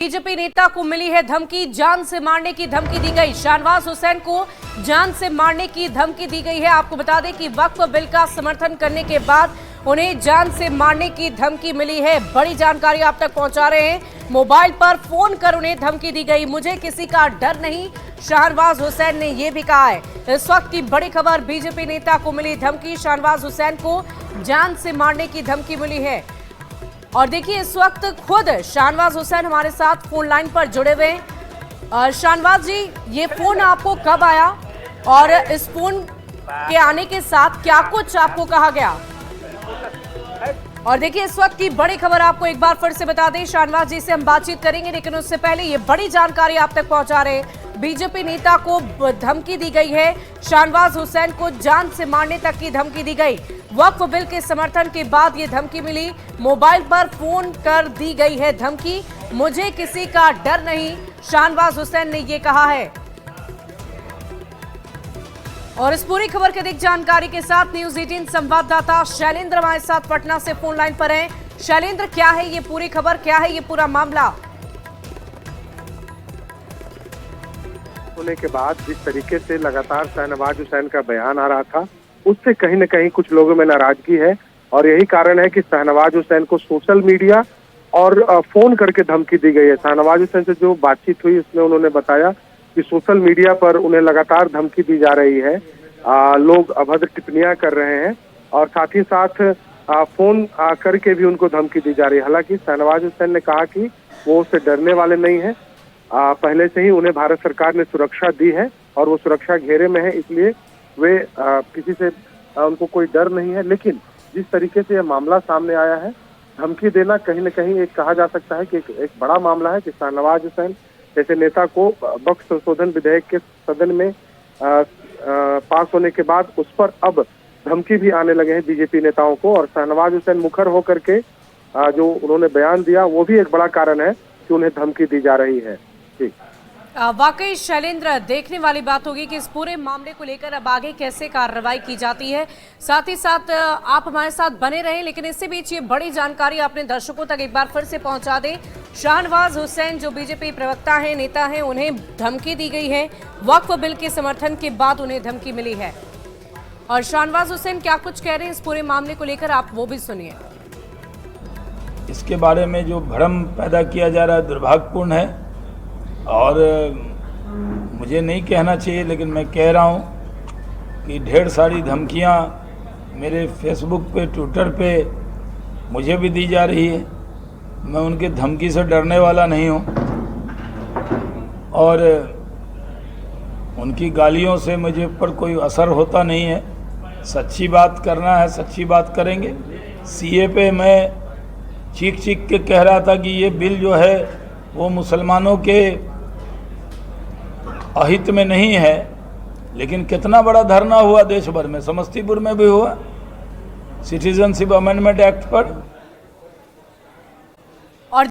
BJP नेता को मिली है धमकी, जान से मारने की धमकी दी गई। शाहनवाज हुसैन को जान से मारने की धमकी दी गई है। आपको बता दें कि वक्फ बिल का समर्थन करने के बाद उन्हें जान से मारने की धमकी मिली है। बड़ी जानकारी आप तक पहुंचा रहे हैं। मोबाइल पर फोन कर उन्हें धमकी दी गई। मुझे किसी का डर नहीं, शाहनवाज हुसैन ने यह भी कहा है। इस वक्त की बड़ी खबर, बीजेपी नेता को मिली धमकी, शाहनवाज हुसैन को जान से मारने की धमकी मिली है। और देखिए, इस वक्त खुद शाहनवाज हुसैन हमारे साथ फोन लाइन पर जुड़े हुए हैं। शाहनवाज जी, ये फोन आपको कब आया और इस फोन के आने के साथ क्या कुछ आपको कहा गया? और देखिए, इस वक्त की बड़ी खबर आपको एक बार फिर से बता दें, शाहनवाज जी से हम बातचीत करेंगे, लेकिन उससे पहले ये बड़ी जानकारी आप तक पहुंचा रहे हैं। बीजेपी नेता को धमकी दी गई है, शाहनवाज हुसैन को जान से मारने तक की धमकी दी गई। वक्फ बिल के समर्थन के बाद ये धमकी मिली। मोबाइल पर फोन कर दी गई है धमकी। मुझे किसी का डर नहीं, शाहनवाज हुसैन ने ये कहा है। और इस पूरी खबर की अधिक जानकारी के साथ न्यूज 18 संवाददाता शैलेंद्र हमारे साथ पटना से फोन लाइन पर हैं। शैलेंद्र, क्या है ये पूरी खबर, क्या है ये पूरा मामला? होने के बाद जिस तरीके से लगातार शाहनवाज हुसैन का बयान आ रहा था, उससे कहीं न कहीं कुछ लोगों में नाराजगी है। और यही कारण है कि शाहनवाज हुसैन को सोशल मीडिया और फोन करके धमकी दी गई है। शाहनवाज हुसैन से जो बातचीत हुई, उसमें उन्होंने बताया कि सोशल मीडिया पर उन्हें लगातार धमकी दी जा रही है, लोग अभद्र टिप्पणियां कर रहे हैं और साथ ही साथ फोन करके भी उनको धमकी दी जा रही है। हालांकि शाहनवाज हुसैन ने कहा कि वो उससे डरने वाले नहीं है। पहले से ही उन्हें भारत सरकार ने सुरक्षा दी है और वो सुरक्षा घेरे में है, इसलिए वे किसी से उनको कोई डर नहीं है। लेकिन जिस तरीके से यह मामला सामने आया है, धमकी देना कहीं न कहीं एक कहा जा सकता है कि एक बड़ा मामला है कि शाहनवाज हुसैन जैसे नेता को वक्फ संशोधन विधेयक के सदन में पास होने के बाद उस पर अब धमकी भी आने लगे हैं बीजेपी नेताओं को। और शाहनवाज हुसैन मुखर होकर के जो उन्होंने बयान दिया, वो भी एक बड़ा कारण है कि उन्हें धमकी दी जा रही है। जी, वाकई शैलेंद्र, देखने वाली बात होगी कि इस पूरे मामले को लेकर अब आगे कैसे कार्रवाई की जाती है। साथ ही साथ आप हमारे साथ बने रहें, लेकिन इससे बीच ये बड़ी जानकारी अपने दर्शकों तक एक बार फिर से पहुंचा दें। शाहनवाज हुसैन जो बीजेपी प्रवक्ता हैं, नेता हैं, उन्हें धमकी दी गई है। वक्फ बिल के समर्थन के बाद उन्हें धमकी मिली है। और शाहनवाज हुसैन क्या कुछ कह रहे हैं इस पूरे मामले को लेकर, आप वो भी सुनिए। इसके बारे में जो भ्रम पैदा किया जा रहा है दुर्भाग्यपूर्ण है और मुझे नहीं कहना चाहिए, लेकिन मैं कह रहा हूँ कि ढेर सारी धमकियाँ मेरे फेसबुक पे, ट्विटर पे मुझे भी दी जा रही है। मैं उनके धमकी से डरने वाला नहीं हूँ और उनकी गालियों से मुझे पर कोई असर होता नहीं है। सच्ची बात करना है, सच्ची बात करेंगे। सीए पे मैं चीख चीख के कह रहा था कि ये बिल जो है वो मुसलमानों के अहित में नहीं है, लेकिन कितना बड़ा धरना हुआ देश भर में, समस्तीपुर में भी हुआ सिटीजनशिप अमेंडमेंट एक्ट पर।